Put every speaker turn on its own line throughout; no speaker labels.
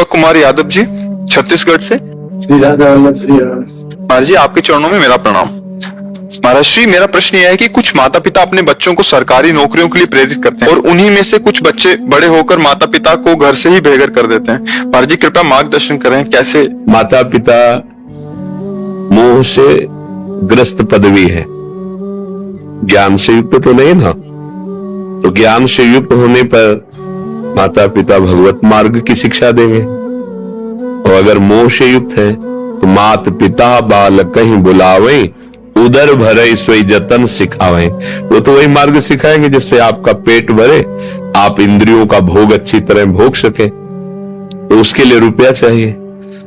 दीपक कुमार यादव जी, छत्तीसगढ़ से।
श्री राधा वल्लभ श्री राम।
महाराज जी, आपके चरणों में मेरा प्रणाम। महाराज श्री, मेरा प्रश्न यह है कि कुछ माता पिता अपने बच्चों को सरकारी नौकरियों के लिए प्रेरित करते हैं और उन्हीं में से कुछ बच्चे बड़े होकर माता पिता को घर से ही बेघर कर देते हैं। महाराज जी, कृपया मार्गदर्शन करें, कैसे?
माता पिता मोह से ग्रस्त पदवी है, ज्ञान से युक्त तो नहीं ना। तो ज्ञान से युक्त होने पर माता पिता भगवत मार्ग की शिक्षा देंगे, और अगर मोह से युक्त है तो मात पिता बालक कहीं बुलावे, उदर भरे सोई जतन सिखावे। वो तो वही मार्ग सिखाएंगे जिससे आपका पेट भरे, आप इंद्रियों का भोग अच्छी तरह भोग सके। तो उसके लिए रुपया चाहिए,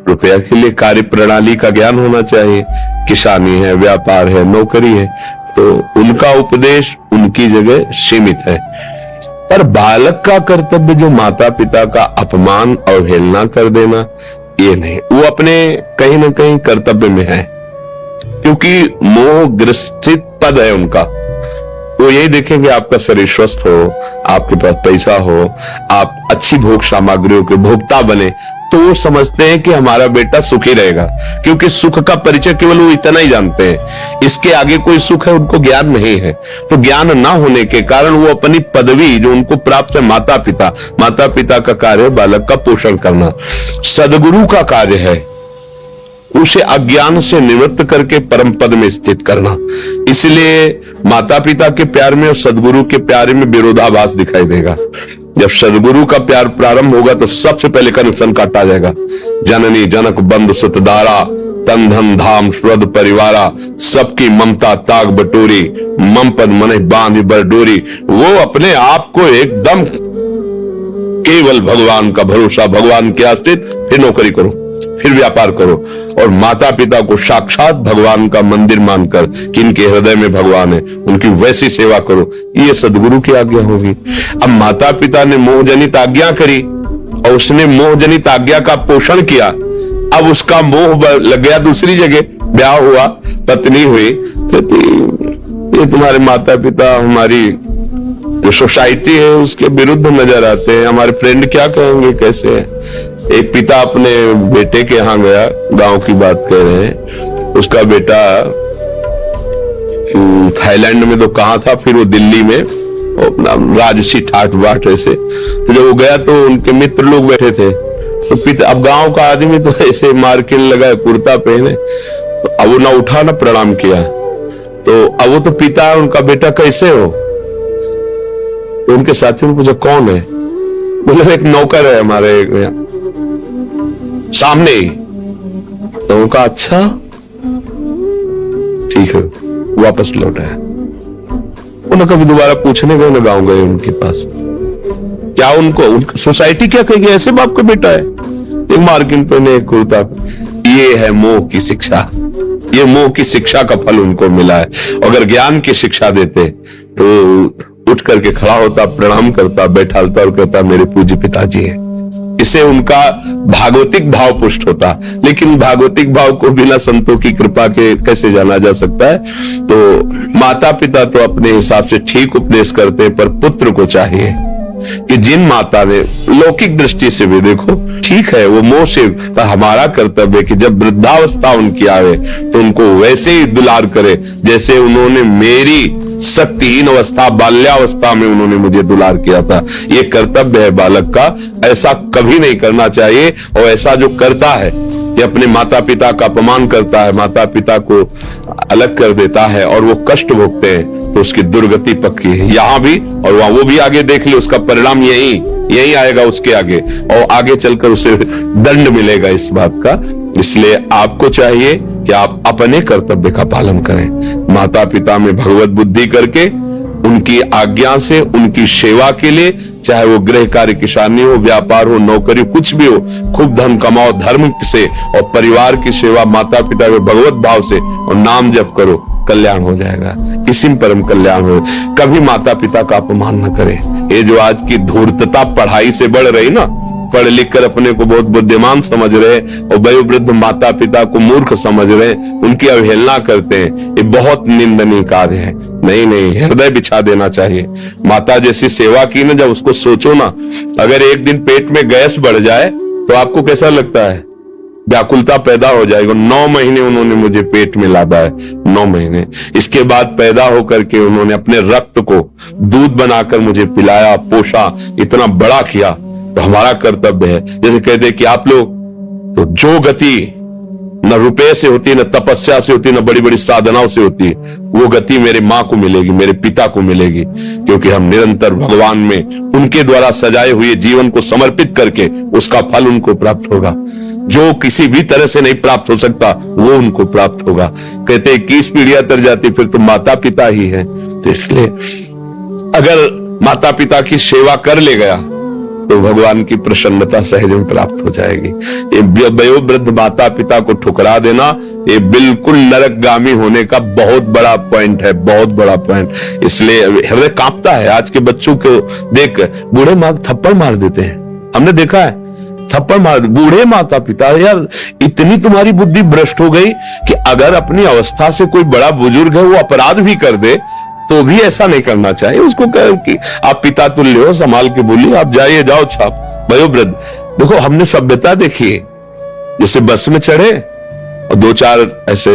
रुपया के लिए कार्य प्रणाली का ज्ञान होना चाहिए। किसानी है, व्यापार है, नौकरी है, तो उनका उपदेश उनकी जगह सीमित है। पर बालक का कर्तव्य जो माता पिता का अपमान अवहेलना कर देना, ये नहीं। वो अपने कहीं ना कहीं कर्तव्य में है, क्योंकि मोह ग्रसित पद है उनका। वो यही देखेंगे आपका शरीर स्वस्थ हो, आपके पास पैसा हो, आप अच्छी भोग सामग्रियों के भोक्ता बने, तो वो समझते हैं कि हमारा बेटा सुखी रहेगा, क्योंकि सुख का परिचय केवल वो इतना ही जानते हैं। इसके आगे कोई सुख है उनको ज्ञान नहीं है। तो ज्ञान ना होने के कारण वो अपनी पदवी जो उनको प्राप्त है, माता पिता का कार्य है बालक का पोषण करना, सदगुरु का कार्य है उसे अज्ञान से निवृत्त करके परम पद में स्थित करना। इसलिए माता पिता के प्यार में और सदगुरु के प्यार में विरोधाभास दिखाई देगा। जब सदगुरु का प्यार प्रारंभ होगा तो सबसे पहले कनेक्शन काटा जाएगा। जननी जनक बंधु सुतदारा, तन धन धाम स्वद परिवारा, सबकी ममता ताग बटोरी, मम पद मने बांध बरडोरी। वो अपने आप को एकदम केवल भगवान का भरोसा, भगवान के आश्रित, फिर नौकरी करो, फिर व्यापार करो, और माता पिता को साक्षात भगवान का मंदिर मानकर कि इनके हृदय में भगवान है, उनकी वैसी सेवा करो। ये सदगुरु की आज्ञा होगी। अब माता पिता ने मोहजनित आज्ञा करी और उसने मोहजनित आज्ञा का पोषण किया। अब उसका मोह लग गया दूसरी जगह, ब्याह हुआ, पत्नी हुई, कहती ये तुम्हारे माता पिता हमारी जो सोसाइटी है उसके विरुद्ध नजर आते हैं, हमारे फ्रेंड क्या कहेंगे, कैसे है। एक पिता अपने बेटे के यहाँ गया, गांव की बात कह रहे हैं, उसका बेटा थाईलैंड में तो कहाँ था, फिर वो दिल्ली में अपना राजसी ठाट बाट ऐसे। तो जब वो गया तो उनके मित्र लोग बैठे थे, तो पिता, अब गांव का आदमी तो ऐसे मार्किन लगा, कुर्ता पहने, तो अब वो ना उठा ना प्रणाम किया। तो अब वो तो पिता है, उनका बेटा कैसे हो। तो उनके साथियों ने पूछा कौन है, बोले एक नौकर है हमारे यहाँ सामने ही। तो उनका अच्छा ठीक है, वापस लौट आया। उन्हें कभी दोबारा पूछने गए ना, गांव गए उनके पास, क्या उनको सोसाइटी क्या कहेगी, ऐसे बाप का बेटा है, एक मार्किन पहने, एक कुर्ता। ये है मोह की शिक्षा, ये मोह की शिक्षा का फल उनको मिला है। अगर ज्ञान की शिक्षा देते तो उठ करके खड़ा होता, प्रणाम करता, बैठालता और कहता मेरे पूज्य पिताजी हैं। इससे उनका भागवतिक भाव पुष्ट होता। लेकिन भागवतिक भाव को बिना संतों की कृपा के कैसे जाना जा सकता है। तो माता पिता तो अपने हिसाब से ठीक उपदेश करते हैं, पर पुत्र को चाहिए कि जिन माता ने लौकिक दृष्टि से भी देखो ठीक है, वो मोह से, पर हमारा कर्तव्य है कि जब वृद्धावस्था उनकी आवे तो उनको वैसे ही दुलार करे जैसे उन्होंने मेरी शक्तिहीन अवस्था, बाल्यावस्था में उन्होंने मुझे दुलार किया था। ये कर्तव्य है बालक का, ऐसा कभी नहीं करना चाहिए। और ऐसा जो करता है कि अपने माता पिता का अपमान करता है, माता पिता को अलग कर देता है और वो कष्ट भोगते हैं, तो उसकी दुर्गति पक्की है, यहाँ भी और वहां। वो भी आगे देख ले, उसका परिणाम यही आएगा उसके आगे, और आगे चलकर उसे दंड मिलेगा इस बात का। इसलिए आपको चाहिए कि आप अपने कर्तव्य का पालन करें, माता पिता में भगवत बुद्धि करके उनकी आज्ञा से उनकी सेवा के लिए, चाहे वो गृह कार्य, किसानी हो, व्यापार हो, नौकरी, कुछ भी हो, खूब धन कमाओ धर्म से, और परिवार की सेवा माता पिता के भगवत भाव से, और नाम जप करो, कल्याण हो जाएगा। इसी में परम कल्याण हो। कभी माता पिता का अपमान न करें। ये जो आज की धूर्तता पढ़ाई से बढ़ रही ना, पढ़ लिख कर अपने को बहुत बुद्धिमान समझ रहे और वयोवृद्ध माता पिता को मूर्ख समझ रहे, उनकी अवहेलना करते हैं, ये बहुत निंदनीय कार्य है। नहीं, हृदय बिछा देना चाहिए। माता जैसी सेवा की ना, जब उसको सोचो ना, अगर एक दिन पेट में गैस बढ़ जाए तो आपको कैसा लगता है? व्याकुलता पैदा हो जाएगी। 9 महीने उन्होंने मुझे पेट में लादा है, 9 महीने। इसके बाद पैदा होकर के उन्होंने अपने रक्त को दूध बनाकर मुझे पिलाया, पोषा, इतना बड़ा किया। तो हमारा कर्तव्य है, जैसे कहते कि आप लोग तो जो गति न रुपए से होती, न तपस्या से होती, न बड़ी बड़ी साधनाओं से होती, वो गति मेरे मां को मिलेगी, मेरे पिता को मिलेगी, क्योंकि हम निरंतर भगवान में उनके द्वारा सजाए हुए जीवन को समर्पित करके उसका फल उनको प्राप्त होगा। जो किसी भी तरह से नहीं प्राप्त हो सकता वो उनको प्राप्त होगा। कहते 21 पीढ़ियां तर जाती फिर तो माता पिता ही है। तो इसलिए अगर माता पिता की सेवा कर ले गया तो भगवान की प्रसन्नता सहज में प्राप्त हो जाएगी। ये वयोवृद्ध माता पिता को ठुकरा देना ये बिल्कुल नरकगामी होने का बहुत बड़ा पॉइंट है, बहुत बड़ा पॉइंट। इसलिए हृदय कांपता है आज के बच्चों को देख। बूढ़े माँ थप्पड़ मार देते हैं, हमने देखा है, थप्पड़ मार। बूढ़े माता पिता, यार इतनी तुम्हारी बुद्धि भ्रष्ट हो गई कि अगर अपनी अवस्था से कोई बड़ा बुजुर्ग है वो अपराध भी कर दे तो भी ऐसा नहीं करना चाहिए। उसको कह कि आप पिता तुल्य हो, संभाल के बोलिए, आप जाइए, जाओ छाप। वयोवृद्ध देखो, हमने सभ्यता देखी है, जैसे बस में चढ़े और 2-4 ऐसे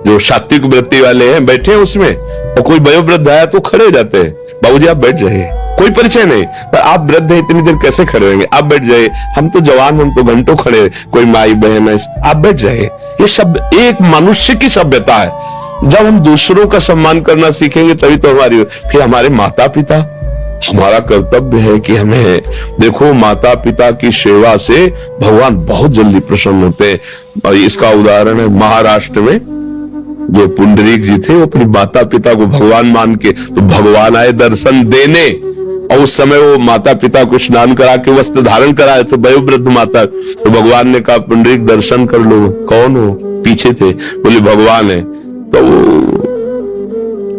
जो सात्विक वृत्ति वाले हैं बैठे हैं उसमें, और कोई वयोवृद्ध आया तो खड़े हो जाते हैं, बाबूजी आप बैठ जाइए, कोई परिचय नहीं, पर आप वृद्ध है इतनी देर कैसे खड़े रहेंगे, आप बैठ जाइए, हम तो जवान, हम तो घंटों खड़े, कोई माई बहन है, आप बैठ जाइए। ये सब एक मनुष्य की सभ्यता है। जब हम दूसरों का सम्मान करना सीखेंगे तभी तो हमारी, फिर हमारे माता पिता, हमारा कर्तव्य है कि हमें देखो माता पिता की सेवा से भगवान बहुत जल्दी प्रसन्न होते हैं। और इसका उदाहरण है महाराष्ट्र में जो पुंडरीक जी थे वो अपने माता पिता को भगवान मान के, तो भगवान आए दर्शन देने, और उस समय वो माता पिता को स्नान करा के वस्त्र धारण कराए तो वयोवृद्ध माता, तो भगवान ने कहा पुंडरीक दर्शन कर लो। कौन हो? पीछे थे, बोले भगवान है। तो वो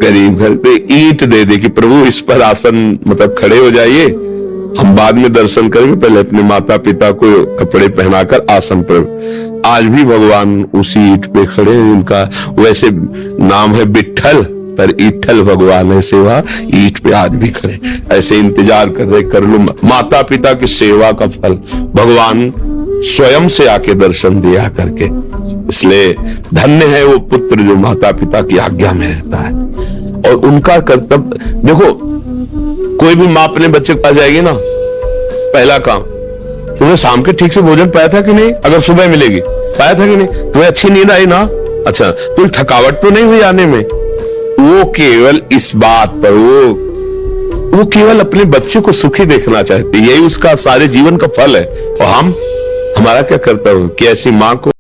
गरीब घर पे ईंट दे दे कि प्रभु इस पर आसन मतलब खड़े हो जाइए, हम बाद में दर्शन करेंगे, पहले अपने माता पिता को कपड़े पहनाकर आसन पर। आज भी भगवान उसी ईंट पे खड़े हैं, उनका वैसे नाम है विट्ठल, पर ईठल भगवान है, सेवा ईंट पे आज भी खड़े, ऐसे इंतजार कर रहे, कर लो। माता पिता की सेवा का फल भगवान स्वयं से आके दर्शन दिया करके। इसलिए धन्य है वो पुत्र जो माता पिता की आज्ञा में रहता है। और उनका कर्तव्य देखो, कोई भी माँ अपने बच्चे के पास जाएगी ना, पहला काम, तुम्हें शाम के ठीक से भोजन पाया था कि नहीं, अगर सुबह मिलेगी पाया था कि नहीं, तुम्हें अच्छी नींद आई ना, अच्छा तुम्हें थकावट तो नहीं हुई आने में, वो केवल इस बात पर वो केवल अपने बच्चे को सुखी देखना चाहती है, यही उसका सारे जीवन का फल है। और हमारा क्या कर्तव्य कि ऐसी माँ को